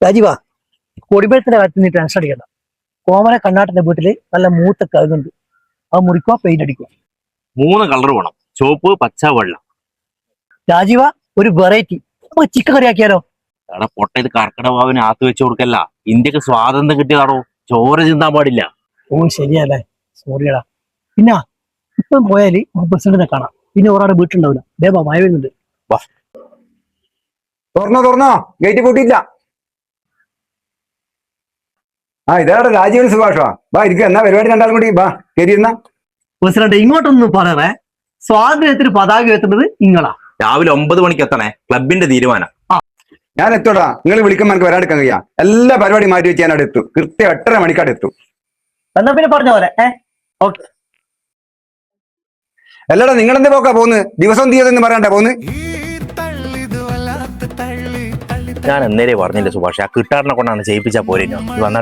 രാജീവാ, കൊടിമരത്തിന്റെ കാര്യത്തിൽ നീ ടെൻഷൻ അടിക്കണ്ട. കോമന കണ്ണാട്ടിന്റെ വീട്ടില് നല്ല മൂത്ത കഴുകുണ്ട്. അത് മുറിക്കുക, പെയിന്റ് അടിക്കുക. 3 കളർ വേണം, ചുവപ്പ്, പച്ച, വെള്ള. രാജീവ, ഒരു വെറൈറ്റി നമുക്ക് ചിക്കൻ കറി ആക്കിയാലോ? എടാ പൊട്ട, ഇത് കർക്കിടക വാവിന് ആത്ത് വെച്ച് കൊടുക്കല്ല. ഇന്ത്യക്ക് സ്വാതന്ത്ര്യം കിട്ടിയതാണോ, ചോര ചിന്താൻ പാടില്ല. ഓ ശരിയല്ലേ, സോറിയടാ. പിന്നെ ഇപ്പം പോയാല് പ്രസിഡന്റിനെ കാണാം. പിന്നെ ഒരാടെ വീട്ടിലുണ്ടാവില്ല. ദേവാ മഴ വരുന്നുണ്ട്. തുറന്നോ, ഗേറ്റ് പൂട്ടിയില്ല. ഇതാണ് രാജീവൻ സുഭാഷാ. വാ ഇരിക്കുക. എന്നാ പരിപാടി രണ്ടാളും കൂടി വാ കയറിയിരുന്ന. പ്രസിഡന്റ് ഇങ്ങോട്ടൊന്നും പറയണേ. സ്വാതന്ത്ര്യത്തിന് പതാക ഉയർത്തുന്നത് ഇങ്ങളാ. രാവിലെ 9 മണിക്ക് എത്തണേ, ക്ലബിന്റെ തീരുമാനം. ഞാൻ എത്തോടാ. നിങ്ങൾ വിളിക്കുമ്പോൾ എനിക്ക് വരാടുക്കാൻ കഴിയാ. എല്ലാ പരിപാടി മാറ്റി വെച്ച് ഞാൻ അവിടെ എത്തും. കൃത്യം 8:30 മണിക്കാട് എത്തും. എന്നാ പിന്നെ പറഞ്ഞ പോലെ. ഓക്കെ. അല്ലടാ, നിങ്ങൾ എന്ത് പോക്കാ പോന്ന്? ദിവസം തീയതൊന്നും പറയാണ്ടാ പോന്ന്. ഞാൻ എന്നേരെ പറഞ്ഞില്ല സുഭാഷ്, ആ കിട്ടാറിനെ കൊണ്ടാണ് ചെയ്യിപ്പിച്ചാ പോരേനോ. വന്നാ